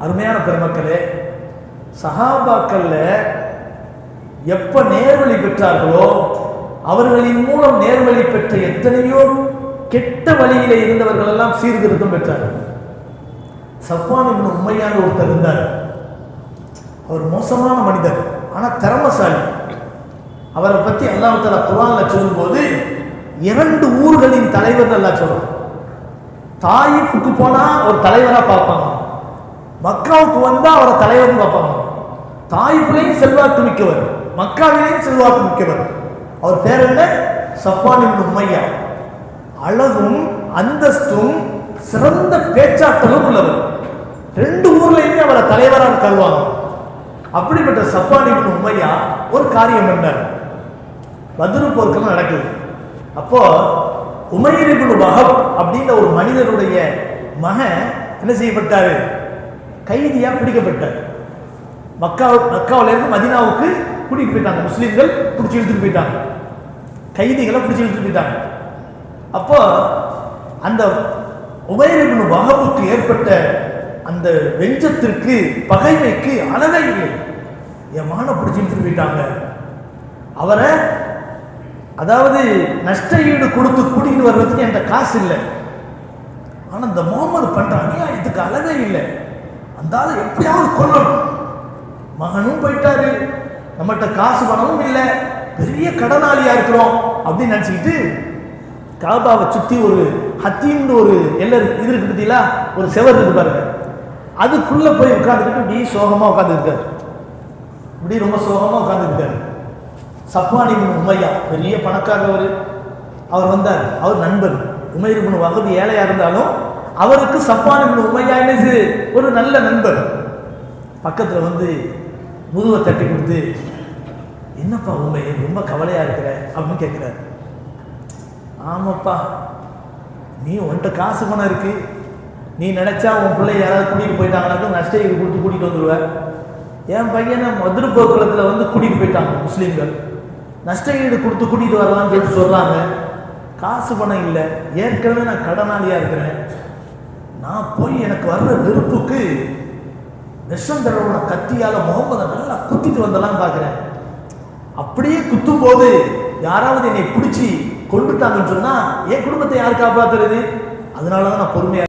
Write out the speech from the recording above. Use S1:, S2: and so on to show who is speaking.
S1: அருமையான பெருமக்களே, சஹாபாக்கள்ல எப்ப நேர்வழி பெற்றார்களோ அவர்களின் மூலம் நேர்வழி பெற்ற எத்தனையோ கெட்ட வழியில இருந்தவர்கள் எல்லாம் சீர்திருத்தம் பெற்றார்கள். சஃப்வான் இப்னு உமையான்னு ஒருத்தர் இருந்தார். அவர் மோசமான மனிதர், ஆனா திறமசாலி. அவரை பத்தி அல்லாஹ் தஆலா குர்ஆன்ல சொல்லும்போது 2 ஊர்களின் தலைவர் அல்லாஹ் சொல்றான். தாயிஃபுக்கு போனா ஒரு தலைவரா பார்ப்பாங்க, மக்காவுக்கு வந்தா அவரை தலைவர்னு பார்ப்பாங்க. தாயிஃபிலையும் செல்வாக்கு மிக்கவர், மக்காவிலையும் செல்வாக்கு மிக்கவர். அவர் பேர் என்ன? சஃப்வான் இப்னு உமையா. அழகும் அந்தஸ்தும் சிறந்த பேச்சாற்றலும் உள்ளவர். 2 ஊர்லயுமே அவரை தலைவராக கருவாங்க. அப்படிப்பட்ட சஃப்வான் இப்னு உமையா ஒரு காரியம் பண்ணார். பத்ர் போர்க்களம் நடக்குது. அப்போ உமைர் இப்னு வஹப் அப்படின்ற ஒரு மனிதனுடைய மகன் என்ன செய்யப்பட்டாரு? கைதியா பிடிக்கப்பட்டார். மக்காவில இருந்து மதீனாவுக்கு கூட்டிட்டு போயிட்டாங்க. முஸ்லிம்கள் பிடிச்சி இழுத்துட்டு போயிட்டாங்க, கைதிகளை பிடிச்சி இழுத்துட்டு போயிட்டாங்க. அப்போ அந்த உமைர் இப்னு வஹபுக்கு ஏற்பட்ட அந்த வெஞ்சத்திற்கு, பகைமைக்கு அளவே இல்லை. என் மகனை பிடிச்சி இழுத்துட்டு போயிட்டாங்க, அவரை அதாவது நஷ்ட ஈடு கொடுத்து கூட்டிட்டு வர்றதுக்கு என்கிட்ட காசு இல்லை. ஆனா இந்த முகமது பண்ற அநியாயத்துக்கு அளவே இல்லை. அந்த ஆளை எப்படியாவது கொல்லணும். மகனும் போயிட்டாரு, நம்மகிட்ட காசு பணமும் இல்லை, பெரிய கடனாளியா இருக்கிறோம் அப்படின்னு நினைச்சுக்கிட்டு காபாவை சுத்தி ஒரு ஹத்தீம்னு ஒரு எல்லை இது இருக்கு பார்த்தீங்களா, ஒரு செவர் இருக்கு பாருங்க, அதுக்குள்ள போய் உட்காந்துக்கிட்டு இப்படி சோகமா உட்காந்துருக்காரு. இப்படி ரொம்ப சோகமா உட்காந்துருக்காரு. சஃப்வான் இப்னு உமையா பெரிய பணக்காரர். அவர் வந்தார். அவர் நண்பர். உமைர் இப்னு வஹப் ஏழையா இருந்தாலும் அவருக்கு சஃப்வான் இப்னு உமையா என்னது ஒரு நல்ல நண்பர். பக்கத்துல வந்து முதுவை தட்டி கொடுத்து, என்னப்பா உமைர் ரொம்ப கவலையா இருக்கிற அப்படின்னு கேட்கிறார். ஆமாப்பா, நீ உன்கிட்ட காசு பணம் இருக்கு, நீ நினைச்சா உன் பிள்ளை யாராவது கூட்டிட்டு போயிட்டாங்கன்னாக்கும் நஷ்ட ஈடு கொடுத்து கூட்டிட்டு வந்துடுவ. என் பையனை மதுரை போக்குளத்தில் வந்து கூட்டிட்டு போயிட்டாங்க முஸ்லீம்கள், நஷ்ட ஈடு கொடுத்து கூட்டிட்டு வரலாம்னு சொல்லி சொல்றாங்க. காசு பணம் இல்லை, ஏற்கனவே நான் கடனாளியா இருக்கிறேன். நான் போய் எனக்கு வர்ற நெருப்புக்கு விஷம் தடவுன கத்தியால முகமதை நல்லா குத்திட்டு வந்தலாம் பார்க்கிறேன். அப்படியே குத்தும் போது யாராவது என்னை பிடிச்சி கொண்டுட்டாங்கன்னு சொன்னா என் குடும்பத்தை யார் காப்பாத்துறது? அதனாலதான் நான் பொறுமையா